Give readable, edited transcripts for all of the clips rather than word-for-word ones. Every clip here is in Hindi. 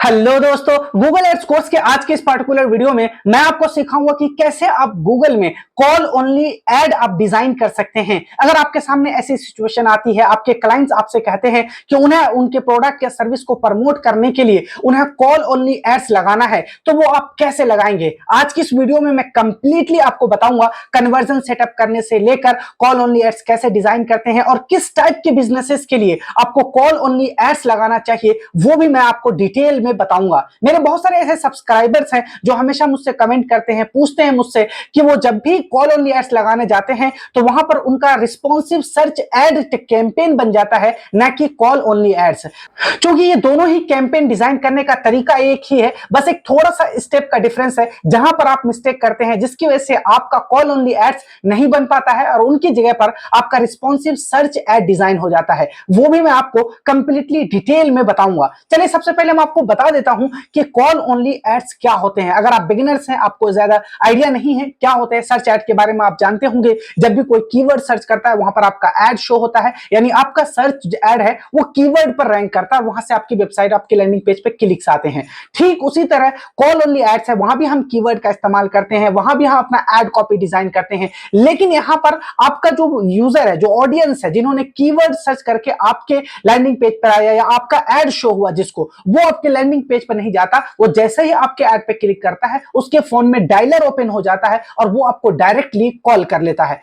हेलो दोस्तों, गूगल एड्स कोर्स के आज के इस पार्टिकुलर वीडियो में मैं आपको सिखाऊंगा कि कैसे आप गूगल में कॉल ओनली एड आप डिजाइन कर सकते हैं। अगर आपके सामने ऐसी सिचुएशन आती है, आपके क्लाइंट्स आपसे कहते हैं कि उन्हें उनके प्रोडक्ट या सर्विस को प्रमोट करने के लिए उन्हें कॉल ओनली एड्स लगाना है, तो वो आप कैसे लगाएंगे। आज की इस वीडियो में मैं कंप्लीटली आपको बताऊंगा कन्वर्जन सेटअप करने से लेकर कॉल ओनली एड्स कैसे डिजाइन करते हैं और किस टाइप के बिजनेसेस के लिए आपको कॉल ओनली एड्स लगाना चाहिए, वो भी मैं आपको डिटेल में बताऊंगा। मेरे बहुत सारे ऐसे सब्सक्राइबर्स हैं जो हमेशा मुझसे कमेंट करते हैं, पूछते हैं मुझसे कि वो जब भी कॉल ओनली एड्स लगाने जाते हैं तो वहां पर उनका रिस्पॉन्सिव सर्च एड कैंपेन बन जाता है, ना कि कॉल ओनली एड्स। क्योंकि ये दोनों ही कैंपेन डिजाइन करने का तरीका एक ही है, बस एक थोड़ा सा स्टेप का डिफरेंस है जहां पर आप मिस्टेक करते हैं, जिसकी वजह से आपका कॉल ओनली एड्स नहीं बन पाता है और उनकी जगह पर आपका रिस्पॉन्सिव सर्च एड डिजाइन हो जाता है। वो भी मैं आपको कंप्लीटली डिटेल में बताऊंगा। चलिए, सबसे पहले मैं आपको बता देता हूं कि कॉल ओनली एड्स क्या होते हैं। अगर आप बिगिनर्स हैं, आपको ज्यादा आइडिया नहीं है क्या होते हैं, सर्च एड के बारे में आप जानते होंगे। जब भी कोई कीवर्ड सर्च करता है वहां पर आपका एड शो होता है, यानी आपका सर्च एड है वो कीवर्ड पर रैंक करता है, वहां से आपकी वेबसाइट, आपकी लैंडिंग पेज पे क्लिक्स आते हैं। ठीक उसी तरह कॉल ओनली एड्स है, वहां भी हम कीवर्ड का इस्तेमाल करते हैं, वहां भी हम अपना एड कॉपी डिजाइन करते हैं। लेकिन यहां पर आपका जो यूजर है, जो ऑडियंस है, जिन्होंने कीवर्ड सर्च करके आपके लैंडिंग पेज पर आया या आपका एड शो हुआ जिसको, वो आपके लैंडिंग पेज पर नहीं जाता। वो जैसे ही आपके ऐड पे क्लिक करता है उसके फोन में डायलर ओपन हो जाता है और वो आपको डायरेक्टली कॉल कर लेता है।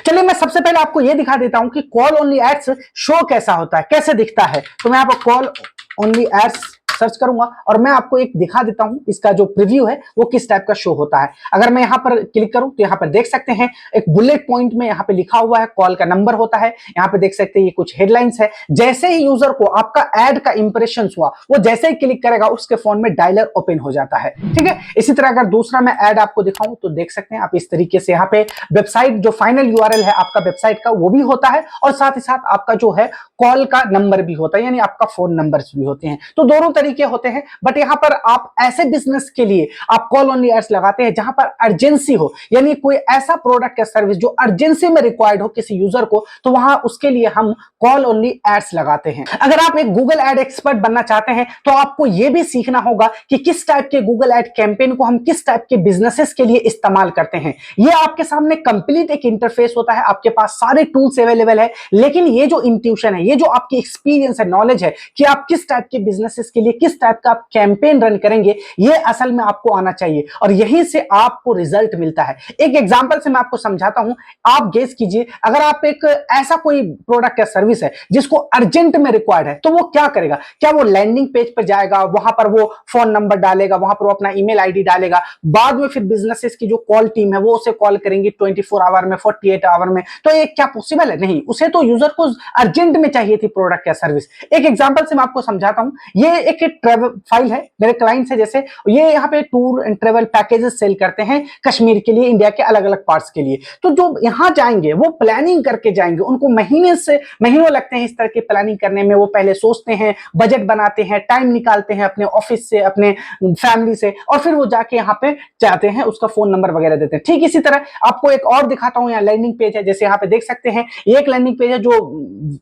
चलिए, मैं सबसे पहले आपको यह दिखा देता हूं कि कॉल ओनली एड्स शो कैसा होता है, कैसे दिखता है। तो मैं आपको कॉल ओनली एड्स सर्च करूंगा और मैं आपको एक दिखा देता हूं इसका जो प्रीव्यू है वो किस टाइप का शो होता है। अगर मैं यहां पर क्लिक करूं तो यहां पर देख सकते हैं एक बुलेट पॉइंट में यहां पे लिखा हुआ है, कॉल का नंबर होता है। यहां पे देख सकते हैं ये कुछ हेडलाइंस है। जैसे ही यूजर को आपका एड का इंप्रेशन हुआ, वो जैसे ही क्लिक करेगा उसके फोन में डायलर ओपन हो जाता है। ठीक है, इसी तरह अगर दूसरा मैं एड आपको दिखाऊं तो देख सकते हैं आप इस तरीके से यहाँ पे वेबसाइट, जो फाइनल यूआरएल है आपका वेबसाइट का, वो भी होता है और साथ ही साथ आपका जो है कॉल का नंबर भी होता है, यानी आपका फोन नंबर्स भी होते हैं। तो दोनों तरीके होते हैं, बट यहां पर आप ऐसे बिजनेस के लिए आप कॉल ओनली एड्स लगाते हैं जहां पर अर्जेंसी हो, यानी कोई ऐसा प्रोडक्ट या सर्विस जो अर्जेंसी में रिक्वायर्ड हो किसी यूजर को, तो वहां उसके लिए हम कॉल ओनली एड्स लगाते हैं। अगर आप एक गूगल एड एक्सपर्ट बनना चाहते हैं तो आपको यह भी सीखना होगा कि किस टाइप के गूगल एड कैंपेन को हम किस टाइप के बिजनेसेस के लिए इस्तेमाल करते हैं। यह आपके सामने कंप्लीट एक इंटरफेस होता है, आपके पास सारे टूल्स अवेलेबल है, लेकिन ये जो इंट्यूशन है, ये जो आपकी एक्सपीरियंस है, नॉलेज है कि आप किस टाइप के बिजनेसेस के लिए किस टाइप का आप कैंपेन रन करेंगे, ये असल में आपको आना चाहिए और यहीं से आपको रिजल्ट मिलता है। एक एग्जांपल से मैं आपको समझाता हूं, आप गेस कीजिए। अगर आप एक ऐसा कोई प्रोडक्ट या सर्विस है जिसको अर्जेंट में रिक्वायर्ड है, तो वो क्या करेगा? क्या वो लैंडिंग पेज पर जाएगा, वहां पर वो फोन नंबर डालेगा, वहां पर वो अपना ईमेल आईडी डालेगा, बाद में फिर बिजनेसेस की जो कॉल टीम है वो उसे कॉल करेंगे 24 आवर में, 48 आवर में? तो ये क्या पॉसिबल है? नहीं। उसे तो यूजर को अर्जेंट में चाहिए थी प्रोडक्ट या सर्विस। एक एग्जांपल से मैं आपको समझाता हूं। ये एक ट्रैवल फाइल है, मेरे क्लाइंट है, जैसे ये यहाँ पे tour and travel packages sale करते हैं कश्मीर के लिए, इंडिया के अलग अलग पार्ट्स के लिए। तो जो यहाँ जाएंगे वो प्लानिंग करके जाएंगे, उनको महीनों लगते हैं इस तरह की प्लानिंग करने में। वो पहले सोचते हैं, बजट बनाते हैं, टाइम निकालते हैं अपने ऑफिस से, अपने फैमिली से, और फिर वो जाके यहाँ पे जाते हैं, उसका फोन नंबर वगैरह देते हैं। ठीक इसी तरह आपको एक और दिखाता हूँ, यहाँ लैंडिंग पेज है, जैसे यहाँ पे देख सकते हैं ये एक लैंडिंग पेज है जो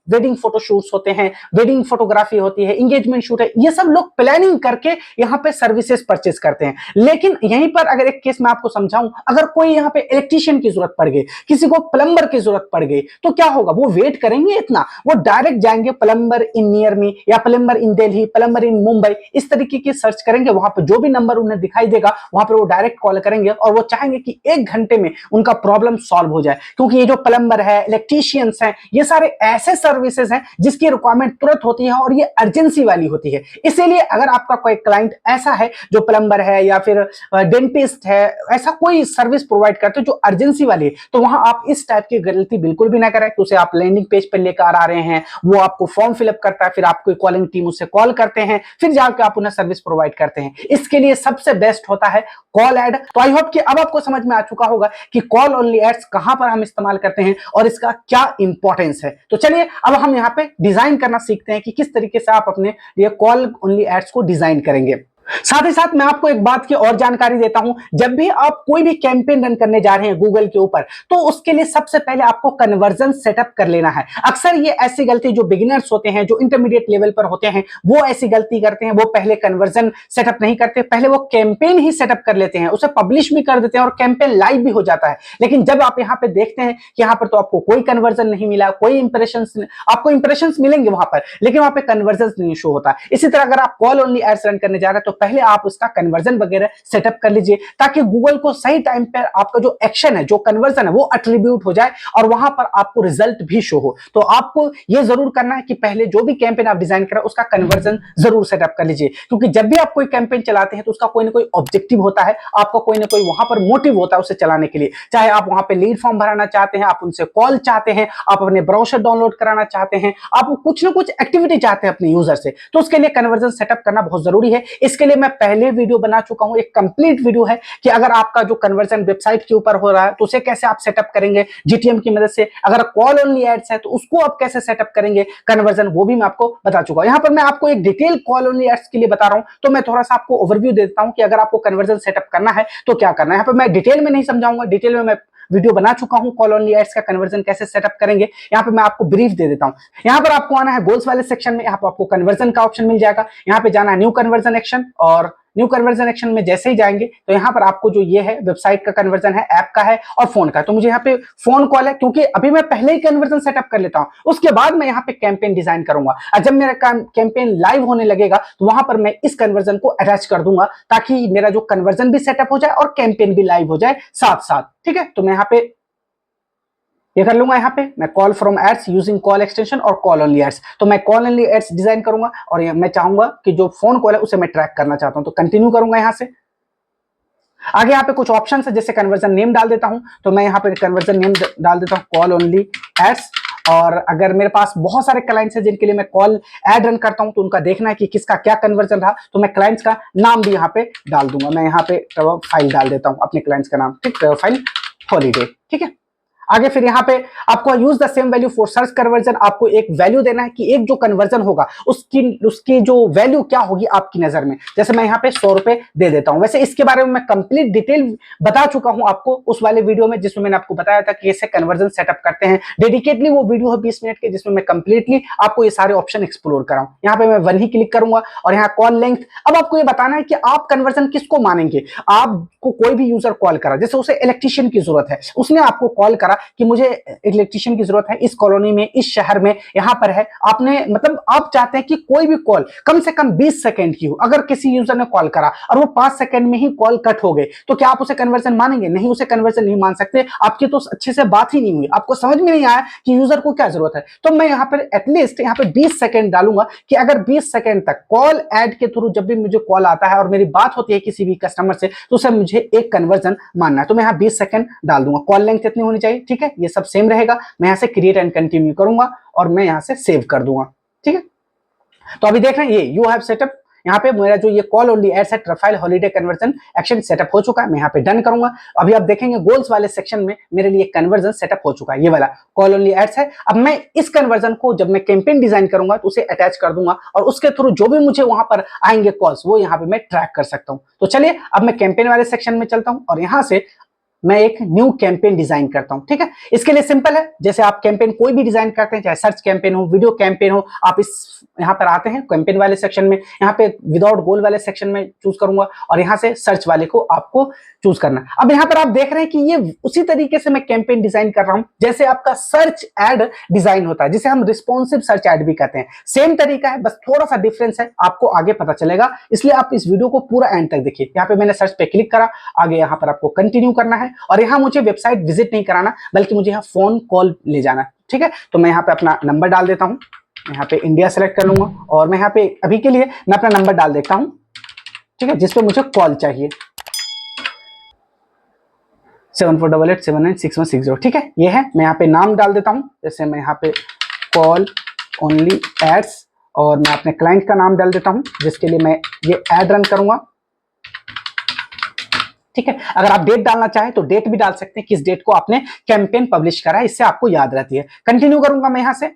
वेडिंग फोटोशूट्स होते हैं, वेडिंग फोटोग्राफी होती है, एंगेजमेंट शूट है, ये सब लोग प्लानिंग करके यहाँ पे सर्विसेज परचेस करते हैं। लेकिन यहीं पर अगर एक केस मैं आपको समझाऊं, अगर कोई यहाँ पे इलेक्ट्रिशियन की जरूरत पड़ गई, किसी को प्लम्बर की जरूरत पड़ गई, तो क्या होगा? वो वेट करेंगे इतना? वो डायरेक्ट जाएंगे प्लम्बर इन नियर मी या प्लम्बर इन दिल्ली, प्लम्बर इन मुंबई, इस तरीके की सर्च करेंगे। वहां पर जो भी नंबर उन्हें दिखाई देगा वहां पर वो डायरेक्ट कॉल करेंगे और वो चाहेंगे कि 1 घंटे में उनका प्रॉब्लम सॉल्व हो जाए। क्योंकि ये जो प्लम्बर है, इलेक्ट्रिशियंस हैं, ये सारे ऐसे सर्विसेज हैं जिसकी रिक्वायरमेंट तुरंत होती है और ये अर्जेंसी वाली होती है। इसीलिए अगर आपका कोई क्लाइंट ऐसा है जो प्लम्बर है या फिर डेंटिस्ट है, ऐसा कोई सर्विस प्रोवाइड करते हो जो अर्जेंसी वाली है, तो वहां आप इस टाइप की गलती बिल्कुल भी ना करें कि उसे आप लैंडिंग पेज पर लेकर आ रहे हैं, वो आपको फॉर्म फिलअप करता है, फिर आपको कॉलिंग टीम उससे कॉल करते हैं, फिर जाकर आप उन्हें सर्विस प्रोवाइड करते हैं। इसके लिए सबसे बेस्ट होता है कॉल एड। तो आई होप कि अब आपको समझ में आ चुका होगा कि कॉल ओनली एड्स कहां पर हम इस्तेमाल करते हैं और इसका क्या इंपॉर्टेंस है। तो चलिए अब हम यहाँ पे डिजाइन करना सीखते हैं कि किस तरीके से आप अपने लिए कॉल ओनली एड्स को डिजाइन करेंगे। साथ ही साथ मैं आपको एक बात की और जानकारी देता हूं, जब भी आप कोई भी कैंपेन रन करने जा रहे हैं गूगल के ऊपर, तो उसके लिए सबसे पहले आपको कन्वर्जन सेटअप कर लेना है। अक्सर ये ऐसी गलती जो बिगिनर्स होते हैं, जो इंटरमीडिएट लेवल पर होते हैं, वो ऐसी गलती करते हैं। वो पहले कन्वर्जन सेटअप नहीं करते, पहले वो कैंपेन ही सेटअप कर लेते हैं, उसे पब्लिश भी कर देते हैं और कैंपेन लाइव भी हो जाता है। लेकिन जब आप यहां पे देखते हैं कि यहां पर तो आपको कोई कन्वर्जन नहीं मिला, कोई इंप्रेशन, आपको इंप्रेशन मिलेंगे वहां पर, लेकिन वहां पे कन्वर्जन नहीं शो होता। इसी तरह अगर आप कॉल ओनली एड्स रन करने जा रहे हैं, तो पहले आप उसका कन्वर्जन वगैरह सेटअप कर लीजिए, ताकि गूगल को सही टाइम पर आपका जो एक्शन है, जो कन्वर्जन है, वो एट्रीब्यूट हो जाए और वहां पर आपको रिजल्ट भी शो हो। तो आपको यह जरूर करना है कि पहले जो भी कैंपेन आप डिजाइन कर रहे हैं उसका कन्वर्जन जरूर सेटअप कर लीजिए, क्योंकि जब भी आप कोई कैंपेन चलाते हैं तो उसका कोई ना कोई ऑब्जेक्टिव होता है, आपका कोई ना कोई वहां पर मोटिव होता है उसे चलाने के लिए। चाहे आप वहां पे लीड फॉर्म भराना चाहते हैं, आप उनसे कॉल चाहते हैं, आप अपने ब्राउजर डाउनलोड कराना चाहते हैं, आप कुछ ना कुछ एक्टिविटी चाहते हैं अपने यूजर से, तो उसके लिए कन्वर्जन सेटअप करना बहुत जरूरी है। इसके लिए मैं पहले वीडियो बना चुका हूं, एक कंप्लीट वीडियो है कि अगर आपका जो कन्वर्जन वेबसाइट के ऊपर हो रहा है तो उसे कैसे आप सेटअप करेंगे जीटीएम की मदद से। अगर कॉल ओनली एड्स है तो उसको आप कैसे सेटअप करेंगे कन्वर्जन, वो भी मैं आपको बता चुका हूं। यहां पर मैं आपको एक डिटेल कॉल ओनली एड्स के लिए बता रहा हूं, तो मैं थोड़ा सा आपको ओवरव्यू दे देता हूं कि अगर आपको कन्वर्जन सेटअप करना है तो क्या करना है। यहां पर मैं डिटेल में नहीं समझाऊंगा, डिटेल में मैं वीडियो बना चुका हूं कॉल ओनली एड्स का कन्वर्जन कैसे सेटअप करेंगे। यहां पे मैं आपको ब्रीफ दे देता हूं। यहां पर आपको आना है गोल्स वाले सेक्शन में, यहां पर आपको कन्वर्जन का ऑप्शन मिल जाएगा। यहां पे जाना है न्यू कन्वर्जन एक्शन, और न्यू कन्वर्जन एक्शन में जैसे ही जाएंगे तो यहाँ पर आपको जो ये है वेबसाइट का कन्वर्जन है, ऐप का है और फोन का। तो मुझे यहाँ पे फोन कॉल है, क्योंकि अभी मैं पहले ही कन्वर्जन सेटअप कर लेता हूँ, उसके बाद मैं यहाँ पे कैंपेन डिजाइन करूंगा। और जब मेरा कैंपेन लाइव होने लगेगा तो वहां पर मैं इस कन्वर्जन को अटैच कर दूंगा, ताकि मेरा जो कन्वर्जन भी सेटअप हो जाए और कैंपेन भी लाइव हो जाए साथ साथ। ठीक है, तो मैं यहाँ पे ये कर लूंगा। यहाँ पे मैं call from ads using call extension और कॉल ओनली एड्स, तो मैं कॉल ओनली एड्स डिजाइन करूंगा और मैं चाहूंगा कि जो फोन कॉल है उसे मैं ट्रैक करना चाहता हूं, तो कंटिन्यू करूंगा। यहां से आगे यहाँ पे कुछ ऑप्शन है, जैसे कन्वर्जन नेम डाल देता हूं, तो मैं यहाँ पे कन्वर्जन नेम डाल देता हूं कॉल ओनली एड्स। और अगर मेरे पास बहुत सारे क्लाइंट्स हैं जिनके लिए मैं कॉल ऐड रन करता हूं, तो उनका देखना है कि किसका क्या कन्वर्जन रहा, तो मैं क्लाइंट्स का नाम भी यहाँ पे डाल दूंगा। मैं यहाँ पे फाइल डाल देता हूँ अपने क्लाइंट्स का नाम, ठीक, फाइल हॉलीडे। ठीक है, आगे फिर यहाँ पे आपको use the same value for search conversion, आपको एक वैल्यू देना है कि एक जो कन्वर्जन होगा उसकी जो वैल्यू क्या होगी आपकी नजर में। जैसे मैं यहाँ पे 100 रुपए दे देता हूं। वैसे इसके बारे में मैं कंप्लीट डिटेल बता चुका हूं आपको उस वाले वीडियो में, जिसमें मैंने आपको बताया था कि कैसे कन्वर्जन सेटअप करते हैं। डेडिकेटली वो वीडियो है 20 मिनट के, जिसमें मैं कंप्लीटली आपको ये सारे ऑप्शन एक्सप्लोर कराऊं। यहाँ पे मैं वन ही क्लिक करूंगा और यहाँ कॉल लेंथ। अब आपको ये बताना है कि आप कन्वर्जन किसको मानेंगे। आपको कोई भी यूजर कॉल करा, जैसे उसे इलेक्ट्रिशियन की जरूरत है, उसने आपको कॉल करा कि मुझे इलेक्ट्रिशियन की जरूरत है इस कॉलोनी में, इस शहर में, यहां पर है। आपने मतलब आप चाहते हैं कि कोई भी कॉल कम से कम 20 सेकंड की हो। अगर किसी यूजर ने कॉल करा और वो 5 सेकंड में ही कॉल कट हो गए, तो क्या आप उसे कन्वर्जन मानेंगे? नहीं, उसे कन्वर्जन नहीं मान सकते। आपकी तो अच्छे से बात ही नहीं हुई, आपको समझ में नहीं आया कि यूजर को क्या जरूरत है। तो मैं यहाँ पर एटलीस्ट यहाँ पे 20 सेकंड डालूंगा कि अगर 20 सेकंड तक कॉल ऐड के थ्रू जब भी मुझे कॉल आता है और मेरी बात होती है किसी भी कस्टमर से, तो उसे मुझे एक कन्वर्जन मानना है। तो मैं यहाँ 20 सेकंड डाल दूंगा। कॉल लेंथ कितनी होनी चाहिए? ठीक है, ये सब सेम रहेगा। मैं यहाँ से क्रिएट एंड कंटिन्यू करूंगा और मैं यहाँ से सेव कर दूंगा। ठीक है, तो अभी देख रहे हैं ये यू हैव सेटअप, यहाँ पे मेरा जो ये कॉल ओनली एड्स है profile holiday conversion action setup हो चुका है। मैं यहाँ पे डन करूंगा। अभी आप देखेंगे गोल्स वाले सेक्शन में मेरे लिए कन्वर्जन सेटअप हो चुका है, ये वाला कॉल ओनली एड्स है। अब मैं इस कन्वर्जन को जब मैं कैंपेन डिजाइन करूंगा तो उसे अटैच कर दूंगा और उसके थ्रू जो भी मुझे वहां पर आएंगे कॉल्स, वो यहाँ पे मैं ट्रैक कर सकता हूँ। तो चलिए अब मैं कैंपेन वाले सेक्शन में चलता हूँ और यहाँ से मैं एक न्यू कैंपेन डिजाइन करता हूं। ठीक है, इसके लिए सिंपल है, जैसे आप कैंपेन कोई भी डिजाइन करते हैं, चाहे सर्च कैंपेन हो, वीडियो कैंपेन हो, आप इस यहां पर आते हैं कैंपेन वाले सेक्शन में, यहां पे विदाउट गोल वाले सेक्शन में चूज करूंगा और यहां से सर्च वाले को आपको चूज करना। अब यहां पर आप देख रहे हैं कि ये उसी तरीके से मैं कैंपेन डिजाइन कर रहा हूं जैसे आपका सर्च एड डिजाइन होता है, जिसे हम रिस्पॉन्सिव सर्च एड भी कहते हैं। सेम तरीका है, बस थोड़ा सा डिफरेंस है, आपको आगे पता चलेगा, इसलिए आप इस वीडियो को पूरा एंड तक देखिए। यहाँ पे मैंने सर्च पे क्लिक करा, आगे यहाँ पर आपको कंटिन्यू करना है और यहाँ मुझे वेबसाइट विजिट नहीं कराना, बल्कि मुझे यहाँ फोन कॉल ले जाना। ठीक है, तो मैं यहाँ पे अपना नंबर डाल देता हूँ, यहाँ पे इंडिया सेलेक्ट कर लूंगा और मैं यहाँ पे अभी के लिए मैं अपना नंबर डाल देता हूँ। ठीक है, जिसपे मुझे कॉल चाहिए 7488796160। ठीक है, ये है। मैं यहाँ पे नाम डाल देता हूँ, जैसे मैं यहाँ पे कॉल ओनली एड्स और मैं अपने क्लाइंट का नाम डाल देता हूँ जिसके लिए मैं ये एड रन करूंगा। ठीक है, अगर आप डेट डालना चाहें तो डेट भी डाल सकते हैं, किस डेट को आपने कैंपेन पब्लिश करा है, इससे आपको याद रहती है। कंटिन्यू करूंगा मैं यहां से।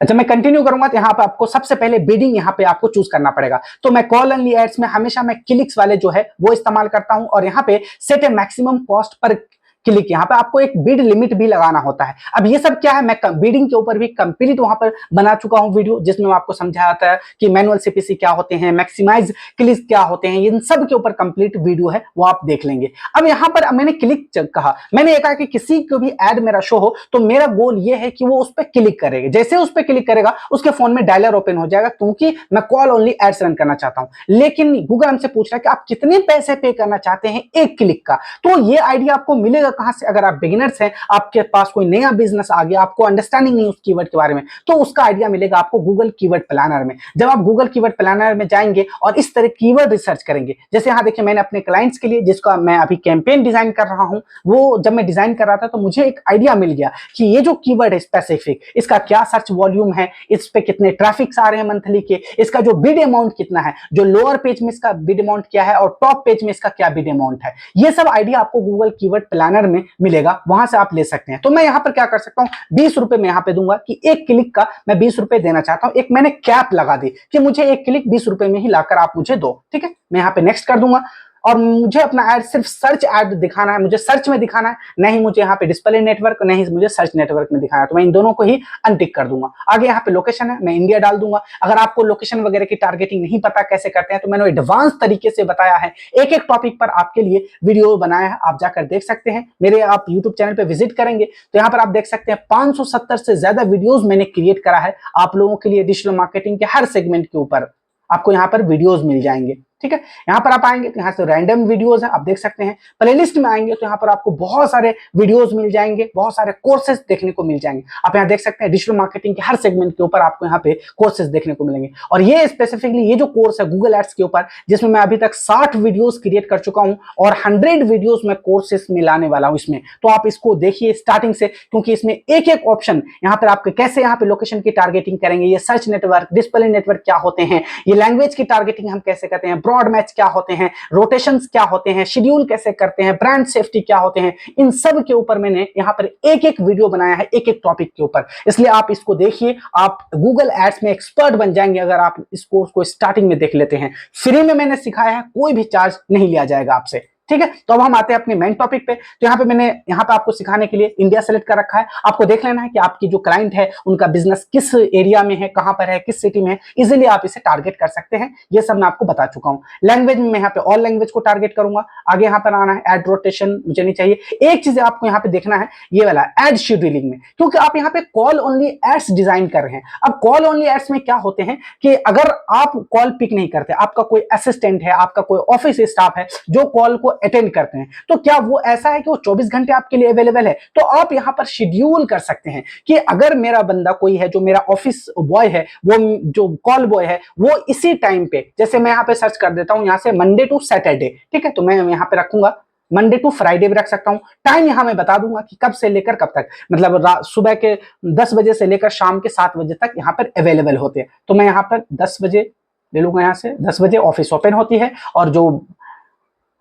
अच्छा, मैं कंटिन्यू करूंगा तो यहाँ पे आपको सबसे पहले बिडिंग यहाँ पे आपको चूज करना पड़ेगा। तो मैं कॉल ओनली एड्स में हमेशा मैं क्लिक्स वाले जो है वो इस्तेमाल करता हूं, और यहाँ पे सेट ए मैक्सिमम कॉस्ट पर क्लिक, यहाँ पे आपको एक बिड लिमिट भी लगाना होता है। अब ये सब क्या है, मैं बिडिंग के ऊपर भी कंप्लीट वहां पर बना चुका हूं वीडियो, जिसमें मैं आपको समझाया था कि मैनुअल सीपीसी क्या होते हैं, मैक्सिमाइज क्लिक क्या होते हैं, इन सब के ऊपर कंप्लीट वीडियो है, वो आप देख लेंगे। अब यहाँ पर मैंने क्लिक कहा, मैंने ये कहा कि किसी को भी एड मेरा शो हो तो मेरा गोल ये है कि वो उस पर क्लिक करेगा, जैसे उस पर क्लिक करेगा उसके फोन में डायलर ओपन हो जाएगा, क्योंकि मैं कॉल ओनली एड्स रन करना चाहता हूं। लेकिन गूगल हमसे पूछ रहा है कि आप कितने पैसे पे करना चाहते हैं एक क्लिक का। तो ये आइडिया आपको मिलेगा कहां से? अगर आप बिगिनर्स हैं, आपके पास कोई नया बिजनेस आ गया, आपको अंडरस्टैंडिंग नहीं उस कीवर्ड के बारे में, तो उसका आइडिया मिलेगा आपको गूगल कीवर्ड प्लानर में। जब आप गूगल कीवर्ड प्लानर में जाएंगे और इस तरह कीवर्ड रिसर्च करेंगे, जैसे यहां देखिए मैंने अपने क्लाइंट्स के लिए जिसका मैं अभी कैंपेन डिजाइन कर रहा हूं, वो जब मैं डिजाइन कर रहा था तो मुझे एक आइडिया मिल गया कि ये जो कीवर्ड है स्पेसिफिक, इसका क्या सर्च वॉल्यूम है, इस पे कितने ट्रैफिक्स आ रहे हैं मंथली के, इसका जो बिड अमाउंट कितना है, जो लोअर पेज में इसका बिड अमाउंट क्या है और टॉप पेज में इसका क्या बिड अमाउंट है। ये सब आइडिया आपको गूगल कीवर्ड प्लानर में मिलेगा, वहां से आप ले सकते हैं। तो मैं यहां पर क्या कर सकता हूं, 20 रुपए में यहां पे दूंगा कि एक क्लिक का मैं 20 रुपए देना चाहता हूं। एक मैंने कैप लगा दी कि मुझे एक क्लिक 20 रुपए में ही लाकर आप मुझे दो, ठीक है। मैं यहां पे नेक्स्ट कर दूंगा, और मुझे अपना ऐड सिर्फ सर्च ऐड दिखाना है, मुझे सर्च में दिखाना है, नहीं मुझे यहाँ पे डिस्प्ले नेटवर्क, नहीं मुझे सर्च नेटवर्क में दिखाना है। तो मैं इन दोनों को ही अनटिक कर दूंगा। आगे यहाँ पे लोकेशन है, मैं इंडिया डाल दूंगा। अगर आपको लोकेशन वगैरह की टारगेटिंग नहीं पता कैसे करते हैं, तो मैंने एडवांस तरीके से बताया है, एक एक टॉपिक पर आपके लिए वीडियो बनाया है, आप जाकर देख सकते हैं। मेरे आप यूट्यूब चैनल पे विजिट करेंगे तो यहाँ पर आप देख सकते हैं 570 से ज्यादा वीडियोज मैंने क्रिएट करा है आप लोगों के लिए। डिजिटल मार्केटिंग के हर सेगमेंट के ऊपर आपको यहाँ पर वीडियोज मिल जाएंगे, ठीक है। यहाँ पर आप आएंगे तो यहाँ से रैंडम वीडियोस है, आप देख सकते हैं। प्लेलिस्ट में आएंगे तो यहाँ पर आपको बहुत सारे वीडियोस मिल जाएंगे, बहुत सारे कोर्सेज देखने को मिल जाएंगे। आप यहाँ देख सकते हैं डिजिटल मार्केटिंग के हर सेगमेंट के ऊपर आपको यहाँ पे कोर्सेज देखने को मिलेंगे। और ये स्पेसिफिकली ये जो कोर्स है गूगल एड्स के ऊपर, जिसमें मैं अभी तक 60 वीडियोस क्रिएट कर चुका हूँ और 100 वीडियोस मैं कोर्सेज में लाने वाला हूँ इसमें। तो आप इसको देखिए स्टार्टिंग से, क्योंकि इसमें एक एक ऑप्शन यहाँ पर आपके कैसे यहाँ पे लोकेशन की टारगेटिंग करेंगे, ये सर्च नेटवर्क, डिस्प्ले नेटवर्क क्या होते हैं, ये लैंग्वेज की टारगेटिंग हम कैसे करते हैं, ब्रॉड मैच क्या होते हैं, रोटेशंस क्या होते हैं, शेड्यूल कैसे करते हैं, ब्रांड सेफ्टी क्या होते हैं, इन सब के ऊपर मैंने यहाँ पर एक एक वीडियो बनाया है, एक एक टॉपिक के ऊपर। इसलिए आप इसको देखिए, आप गूगल एड्स में एक्सपर्ट बन जाएंगे अगर आप इस कोर्स को स्टार्टिंग में देख लेते हैं। फ्री में मैंने सिखाया है, कोई भी चार्ज नहीं लिया जाएगा आपसे, ठीक है। तो अब हम आते हैं अपने मेन टॉपिक पे। तो यहाँ पे मैंने यहाँ पे आपको सिखाने के लिए इंडिया सेलेक्ट कर रखा है। आपको देख लेना है कि आपकी जो क्लाइंट है उनका बिजनेस किस एरिया में है, कहां पर है, किस सिटी में है, इजीली आप इसे टारगेट कर सकते हैं। ये सब मैं आपको बता चुका हूँ। लैंग्वेज में मैं यहाँ पे ऑल लैंग्वेज को टारगेट करूंगा। आगे यहाँ पर आना है, एड रोटेशन मुझे नहीं चाहिए। एक चीज आपको यहाँ पे देखना है, ये वाला एड शेड्यूलिंग में, क्योंकि आप यहाँ पे कॉल ओनली एड्स डिजाइन कर रहे हैं। अब कॉल ओनली एड्स में क्या होते हैं कि अगर आप कॉल पिक नहीं करते, आपका कोई असिस्टेंट है, आपका कोई ऑफिस स्टाफ है जो कॉल को अटेंड करते हैं, तो क्या वो ऐसा है कि वो 24 घंटे आपके लिए अवेलेबल है? तो आप यहां पर शेड्यूल कर सकते हैं कि अगर मेरा बंदा कोई है जो मेरा ऑफिस बॉय है, वो जो कॉल बॉय है, वो इसी टाइम पे, जैसे मैं यहां पे सर्च कर देता हूं यहां से मंडे टू सैटरडे, ठीक है, तो मैं यहां पे रखूंगा मंडे टू फ्राइडे भी रख सकता हूं। टाइम यहां मैं बता दूंगा कि कब से लेकर कब तक, मतलब सुबह के 10 बजे से लेकर शाम के 7 बजे तक यहां पर अवेलेबल होते हैं। तो मैं यहां पर 10 बजे ले लूंगा, यहां से 10 बजे ऑफिस ओपन होती है और जो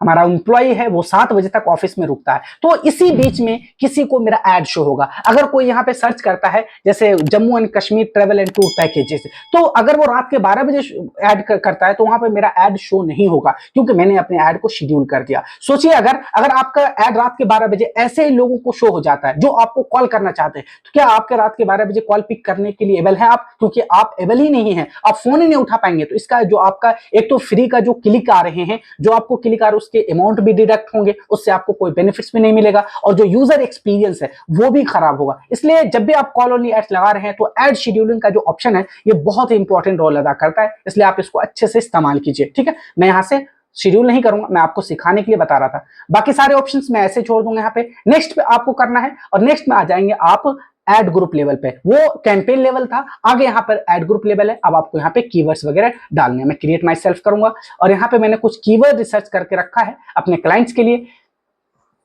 हमारा एम्प्लॉय है वो 7 बजे तक ऑफिस में रुकता है। तो इसी बीच में किसी को मेरा ऐड शो होगा। अगर कोई यहाँ पे सर्च करता है जैसे Jammu and Kashmir travel and tour packages, तो अगर वो रात के 12 बजे ऐड करता है तो वहां पे मेरा ऐड शो नहीं होगा, क्योंकि मैंने अपने ऐड को शेड्यूल कर दिया। सोचिए अगर अगर आपका ऐड रात के 12 बजे ऐसे ही लोगों को शो हो जाता है जो आपको कॉल करना चाहते हैं, तो क्या आपके रात के 12 बजे कॉल पिक करने के लिए एबल है आप? क्योंकि आप एबल ही नहीं है, आप फोन ही नहीं उठा पाएंगे। तो इसका जो आपका एक तो फ्री का जो क्लिक आ रहे हैं, जो आपको क्लिक आ रहे हैं उसके अमाउंट भी डिडक्ट होंगे, उससे आपको कोई बेनिफिट्स भी नहीं मिलेगा, और जो यूजर एक्सपीरियंस है वो भी खराब होगा। इसलिए जब भी आप कॉल ओनली एड्स लगा रहे हैं तो एड शेड्यूलिंग का जो ऑप्शन है ये बहुत ही इंपॉर्टेंट रोल अदा करता है। इसलिए आप इसको अच्छे से इस्तेमाल कीजिए, ठीक है। मैं यहां से शेड्यूल नहीं करूंगा, मैं आपको सिखाने के लिए बता रहा था। बाकी सारे ऑप्शंस मैं ऐसे छोड़ दूंगा। यहाँ पे नेक्स्ट पे आपको करना है, और नेक्स्ट में आ जाएंगे आप एड ग्रुप लेवल पे। वो कैंपेन लेवल था, आगे यहाँ पर एड ग्रुप लेवल है। अब आपको यहाँ पे कीवर्ड्स वगैरह डालने हैं। मैं क्रिएट माई सेल्फ करूंगा और यहाँ पे मैंने कुछ कीवर्ड रिसर्च करके रखा है अपने क्लाइंट्स के लिए।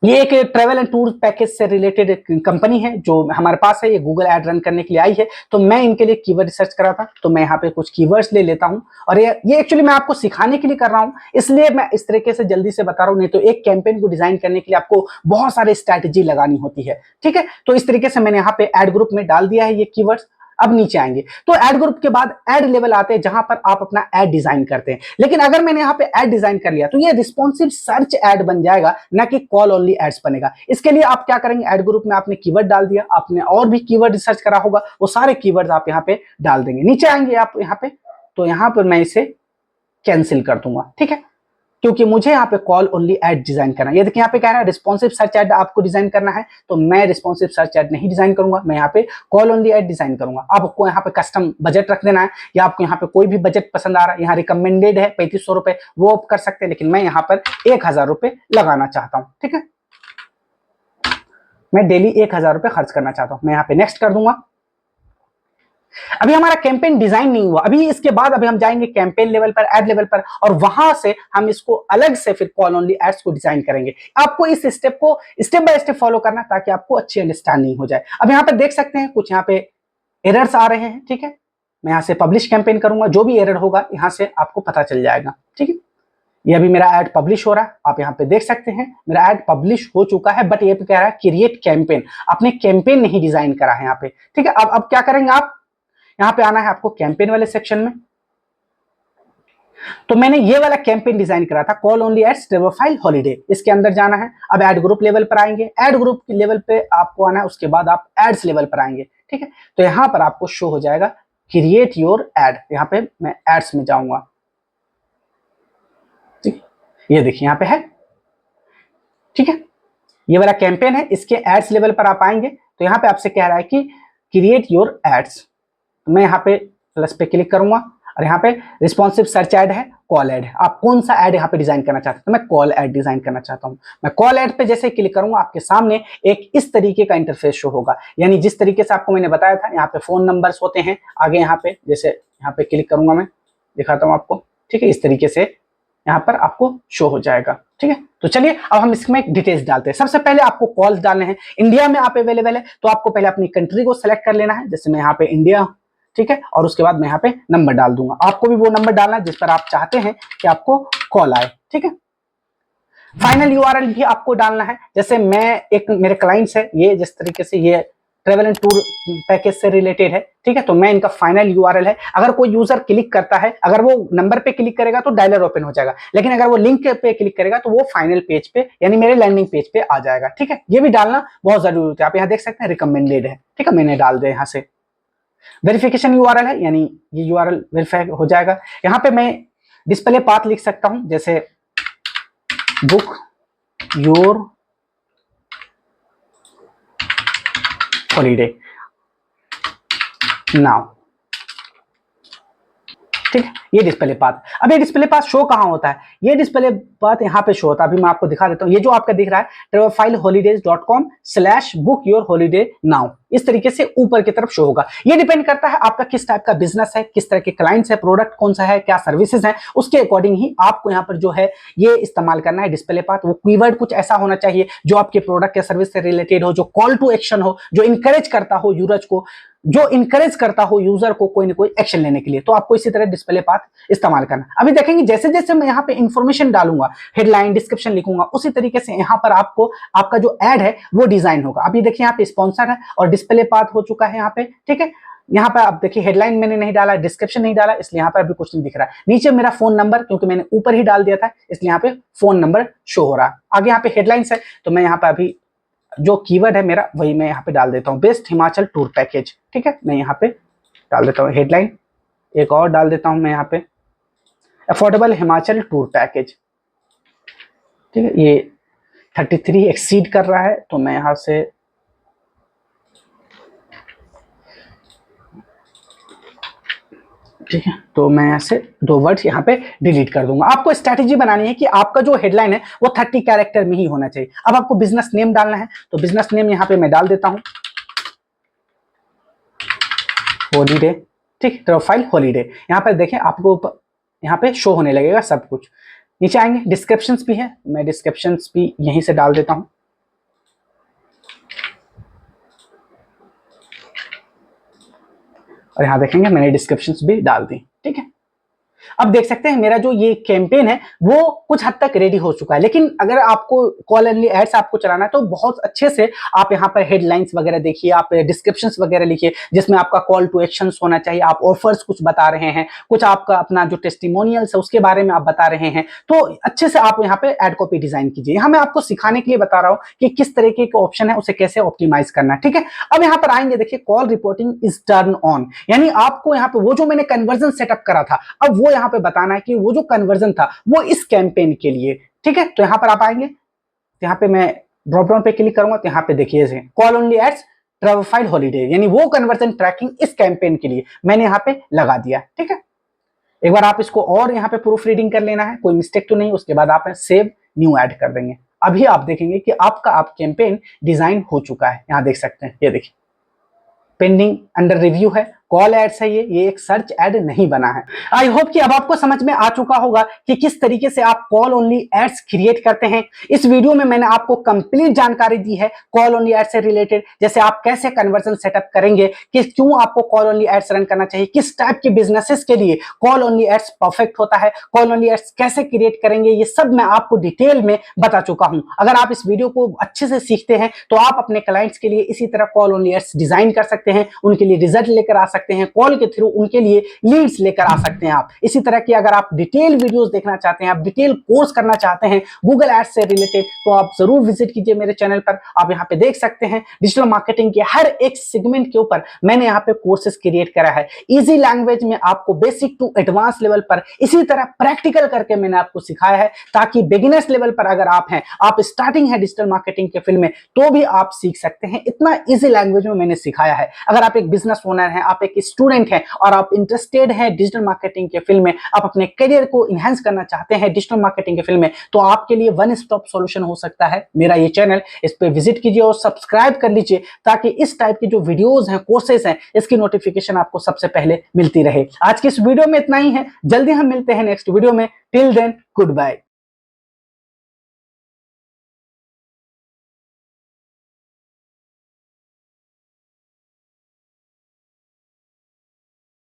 ये एक ट्रेवल एंड टूर पैकेज से रिलेटेड कंपनी है जो हमारे पास है, ये गूगल ऐड रन करने के लिए आई है। तो मैं इनके लिए कीवर्ड रिसर्च करा था, तो मैं यहाँ पे कुछ कीवर्ड्स ले लेता हूँ। और ये एक्चुअली मैं आपको सिखाने के लिए कर रहा हूँ, इसलिए मैं इस तरीके से जल्दी से बता रहा हूँ। नहीं तो एक कैंपेन को डिजाइन करने के लिए आपको बहुत सारी स्ट्रैटेजी लगानी होती है, ठीक है। तो इस तरीके से मैंने यहाँ पे एड ग्रुप में डाल दिया है ये कीवर्ड्स। अब नीचे आएंगे तो ऐड ग्रुप के बाद ऐड लेवल आते हैं जहां पर आप अपना ऐड डिजाइन करते हैं। लेकिन अगर मैंने यहाँ पे ऐड डिजाइन कर लिया तो ये रिस्पॉन्सिव सर्च ऐड बन जाएगा, ना कि कॉल ओनली एड्स बनेगा। इसके लिए आप क्या करेंगे, ऐड ग्रुप में आपने कीवर्ड डाल दिया, आपने और भी कीवर्ड रिसर्च करा होगा, वो सारे कीवर्ड आप यहाँ पे डाल देंगे। नीचे आएंगे आप यहाँ पे, तो यहाँ पर मैं इसे कैंसिल कर दूंगा, ठीक है, क्योंकि मुझे यहाँ पे कॉल ओनली ऐड डिजाइन करना है। ये देखिए यहाँ पे कह रहा है रिस्पॉन्सिव सर्च ऐड आपको डिजाइन करना है, तो मैं रिस्पॉन्सिव सर्च ऐड नहीं डिजाइन करूंगा, मैं यहाँ पे कॉल ओनली ऐड डिजाइन करूंगा। आपको यहाँ पे कस्टम बजट रख देना है, या आपको यहाँ पे कोई भी बजट पसंद आ रहा है, यहाँ रिकमेंडेड है 3500 रुपए, वो आप कर सकते हैं, लेकिन मैं यहाँ पर 1000 रुपए लगाना चाहता हूँ, ठीक है, मैं डेली 1000 रुपए खर्च करना चाहता हूँ। मैं यहाँ पे नेक्स्ट कर दूंगा। अभी हमारा कैंपेन डिजाइन नहीं हुआ, अभी इसके बाद अभी हम जाएंगे कैंपेन लेवल पर, एड लेवल पर, और वहां से हम इसको अलग से फिर कॉल ओनली एड्स को डिजाइन करेंगे। आपको इस स्टेप को स्टेप बाय स्टेप फॉलो करना ताकि आपको अच्छी अंडरस्टैंडिंग हो जाए। अब यहाँ पे देख सकते हैं कुछ यहाँ पे एरर्स आ रहे हैं, ठीक है, मैं यहाँ से पब्लिश कैंपेन करूंगा, जो भी एरर होगा यहाँ से आपको पता चल जाएगा, ठीक है। ये अभी मेरा ऐड पब्लिश हो रहा है, आप यहाँ पे देख सकते हैं मेरा ऐड पब्लिश हो चुका है, बट ये पे कह रहा है क्रिएट कैंपेन, आपने कैंपेन नहीं डिजाइन करा है यहाँ पे, ठीक है। अब क्या करेंगे, आप यहाँ पे आना है आपको कैंपेन वाले सेक्शन में, तो मैंने ये वाला कैंपेन डिजाइन करा था कॉल ओनली एड्स ट्रेवरफाइल हॉलीडे, इसके अंदर जाना है। अब ऐड ग्रुप लेवल पर आएंगे, ऐड ग्रुप के लेवल पे आपको आना है, उसके बाद आप एड्स लेवल पर आएंगे, ठीक है। तो यहाँ पर आपको शो हो जाएगा क्रिएट योर एड, यहाँ पे मैं एड्स में जाऊंगा, ठीक, ये देखिए यहाँ पे है, ठीक है, ये वाला कैंपेन है, इसके एड्स लेवल पर आप आएंगे तो यहाँ पे आपसे कह रहा है कि क्रिएट योर एड्स, मैं यहाँ पे प्लस पे क्लिक करूंगा और यहाँ पे रिस्पॉन्सिव सर्च ऐड है, कॉल ऐड है, आप कौन सा ऐड यहाँ पे डिजाइन करना चाहते हैं, तो मैं कॉल ऐड डिजाइन करना चाहता हूँ। मैं कॉल ऐड पे जैसे क्लिक करूंगा आपके सामने एक इस तरीके का इंटरफेस शो होगा, यानी जिस तरीके से आपको मैंने बताया था, यहाँ पे फोन नंबर्स होते हैं, आगे यहाँ पे जैसे यहाँ पे क्लिक करूंगा मैं दिखाता हूँ आपको, ठीक है, इस तरीके से यहाँ पर आपको शो हो जाएगा, ठीक है। तो चलिए अब हम इसमें डिटेल्स डालते हैं। सबसे पहले आपको कॉल्स डालने हैं, इंडिया में आप अवेलेबल है तो आपको पहले अपनी कंट्री को सेलेक्ट कर लेना है, जैसे मैं यहाँ पे इंडिया, ठीक है, और उसके बाद मैं यहाँ पे नंबर डाल दूंगा, आपको भी वो नंबर डालना है जिस पर आप चाहते हैं कि आपको कॉल आए, ठीक है। फाइनल यूआरएल भी आपको डालना है, जैसे मैं एक मेरे क्लाइंट्स है ये, जिस तरीके से ये ट्रेवल एंड टूर पैकेज से रिलेटेड है, ठीक है, तो मैं इनका फाइनल यूआरएल है। अगर कोई यूजर क्लिक करता है, अगर वो नंबर पे क्लिक करेगा तो डायलर ओपन हो जाएगा, लेकिन अगर वो लिंक पे क्लिक करेगा तो वो फाइनल पेज पे यानी मेरे लैंडिंग पेज पे आ जाएगा, ठीक है। ये भी डालना बहुत जरूरी है। आप यहाँ देख सकते हैं रिकमेंडेड है, ठीक है, मैंने डाल दिया यहाँ से। वेरिफिकेशन यूआरएल है, यानी ये यूआरएल वेरीफाई हो जाएगा। यहाँ पे मैं डिस्प्ले पाथ लिख सकता हूं, जैसे बुक योर हॉलीडे नाउ, ठीक है, ये डिस्प्ले पाथ। अब ये डिस्प्ले पाथ शो कहां होता है, ये डिस्प्ले पाथ यहाँ पे शो होता है, अभी मैं आपको दिखा देता हूँ। ये जो आपका दिख रहा है travelholidays.com/book your holiday now, इस तरीके से ऊपर की तरफ शो होगा। ये डिपेंड करता है आपका किस टाइप का बिजनेस है, किस तरह के क्लाइंट्स है, प्रोडक्ट कौन सा है, क्या सर्विसेज है, उसके अकॉर्डिंग ही आपको यहाँ पर जो है ये इस्तेमाल करना है डिस्प्ले पाथ। वो कीवर्ड कुछ ऐसा होना चाहिए जो आपके प्रोडक्ट या सर्विस से रिलेटेड हो, जो कॉल टू एक्शन हो, जो इंकरेज करता हो यूजर को, जो इंकरेज करता हो यूजर को कोई ना कोई एक्शन लेने के लिए। तो आपको इसी तरह डिस्प्ले पाथ इस्तेमाल करना। अभी देखेंगे जैसे जैसे मैं यहाँ पे इंफॉर्मेशन डालूंगा, हेडलाइन डिस्क्रिप्शन लिखूंगा, उसी तरीके से यहाँ पर आपको आपका जो ऐड है वो डिजाइन होगा। अभी देखिए यहाँ पे स्पॉन्सर है और डिस्प्ले पाथ हो चुका है यहाँ पे, ठीक है। यहाँ पे आप देखिए हेडलाइन मैंने नहीं डाला, डिस्क्रिप्शन नहीं डाला, इसलिए यहाँ पर अभी कुछ नहीं दिख रहा है। नीचे मेरा फोन नंबर, क्योंकि मैंने ऊपर ही डाल दिया था इसलिए यहाँ पे फोन नंबर शो हो रहा है। आगे यहाँ पे हेडलाइंस है, तो मैं यहाँ पे अभी जो कीवर्ड है मेरा वही मैं यहाँ पे डाल देता हूँ, बेस्ट हिमाचल टूर पैकेज, ठीक है। मैं यहाँ पे डाल देता हूँ हेडलाइन, एक और डाल देता हूँ मैं यहाँ पे अफोर्डेबल हिमाचल टूर पैकेज, ठीक है। ये 33 एक्सीड कर रहा है, तो मैं यहाँ से ठीक है, तो मैं यहाँ से 2 वर्ड्स यहाँ पे डिलीट कर दूंगा। आपको स्ट्रैटेजी बनानी है कि आपका जो हेडलाइन है वो 30 कैरेक्टर में ही होना चाहिए। अब आपको बिजनेस नेम डालना है, तो बिजनेस नेम यहाँ पे मैं डाल देता हूँ हॉलीडे, ठीक, प्रोफाइल हॉलीडे। यहाँ पर देखें आपको यहाँ पे शो होने लगेगा सब कुछ। नीचे आएंगे डिस्क्रिप्शंस भी है, मैं डिस्क्रिप्शंस भी यहीं से डाल देता हूँ, और यहाँ देखेंगे मैंने डिस्क्रिप्शंस भी डाल दी, ठीक है। अब देख सकते हैं मेरा जो ये कैंपेन है वो कुछ हद तक रेडी हो चुका है। लेकिन अगर आपको कॉल ओनली एड्स आपको चलाना है तो बहुत अच्छे से आप यहाँ पर हेडलाइंस वगैरह देखिए, आप डिस्क्रिप्शंस वगैरह लिखिए जिसमें आपका कॉल टू एक्शंस होना चाहिए, आप ऑफर्स कुछ बता रहे हैं, कुछ आपका अपना जो टेस्टिमोनियल्स है उसके बारे में आप बता रहे हैं, तो अच्छे से आप यहाँ पे एड कॉपी डिजाइन कीजिए। यहाँ मैं आपको सिखाने के लिए बता रहा हूँ कि किस तरीके का ऑप्शन है उसे कैसे ऑप्टिमाइज करना है, ठीक है। अब यहाँ पर आएंगे, देखिए call reporting is turn on, यानी आपको यहाँ पे वो जो मैंने कन्वर्जन सेटअप करा था अब वो यहाँ पे बताना है कि वो जो कन्वर्जन था वो इस कैंपेन के लिए, ठीक है। तो यहाँ पर आप आएंगे, यहाँ पे मैं ड्रॉप डाउन पे क्लिक करूंगा तो यहाँ पे देखिए call only ads travel file holiday, यानी वो कन्वर्जन ट्रैकिंग इस कैंपेन के लिए मैंने यहाँ पे लगा दिया, ठीक है। एक बार आप इसको और यहाँ पे प्रूफ रीडिंग कर लेना है, कोई मिस्टेक तो नहीं, उसके बाद आप सेव न्यू ऐड कर देंगे। अभी आप देखेंगे कि आपका आप कैंपेन डिजाइन हो चुका है। यहाँ देख सकते हैं, ये देखिए पेंडिंग अंडर रिव्यू है, कॉल एड्स है, ये एक सर्च एड नहीं बना है। आई होप कि अब आपको समझ में आ चुका होगा कि किस तरीके से आप कॉल ओनली एड्स क्रिएट करते हैं। इस वीडियो में मैंने आपको कंप्लीट जानकारी दी है कॉल ओनली एड्स से रिलेटेड, जैसे आप कैसे कन्वर्जन सेटअप करेंगे, कि क्यों आपको कॉल ओनली एड्स रन करना चाहिए, किस टाइप के बिजनेसेस के लिए कॉल ओनली एड्स परफेक्ट होता है, कॉल ओनली एड्स कैसे क्रिएट करेंगे, ये सब मैं आपको डिटेल में बता चुका हूं। अगर आप इस वीडियो को अच्छे से सीखते हैं तो आप अपने क्लाइंट्स के लिए इसी तरह कॉल ओनली एड्स डिजाइन कर सकते हैं, उनके लिए रिजल्ट लेकर आ सकते हैं, कॉल के थ्रू उनके लिए लीड्स लेकर आ सकते हैं आप। इसी तरह की अगर आप डिटेल वीडियोस देखना चाहते हैं, आप डिटेल कोर्स करना चाहते हैं गूगल एड्स से रिलेटेड, तो आप जरूर विजिट कीजिए मेरे चैनल पर। आप यहाँ पे देख सकते हैं डिजिटल मार्केटिंग के हर एक सेगमेंट के ऊपर मैंने यहाँ पे कोर्सेज क्रिएट करा है, इजी लैंग्वेज में आपको बेसिक टू एडवांस लेवल पर इसी तरह प्रैक्टिकल करके मैंने आपको सिखाया है, ताकि बिगिनर्स लेवल पर अगर आप हैं, आप स्टार्टिंग है डिजिटल मार्केटिंग के फील्ड में, तो भी आप सीख सकते हैं। इतना इजी लैंग्वेज में मैंने सिखाया है। अगर आप एक बिजनेस ओनर हैं, आप एक स्टूडेंट हैं और आप इंटरेस्टेड हैं डिजिटल मार्केटिंग के फील्ड में, आप अपने करियर को इनहेंस करना चाहते हैं डिजिटल मार्केटिंग के फील्ड में, तो आपके लिए वन स्टॉप सॉल्यूशन हो सकता है मेरा ये चैनल। इस पे विजिट कीजिए और सब्सक्राइब कर लीजिए, ताकि इस टाइप की जो वीडियोस हैं, कोर्सेज हैं, इसकी नोटिफिकेशन आपको सबसे पहले मिलती रहे। आज की इस वीडियो में इतना ही है, जल्दी हम मिलते हैं नेक्स्ट वीडियो में। Till then good bye.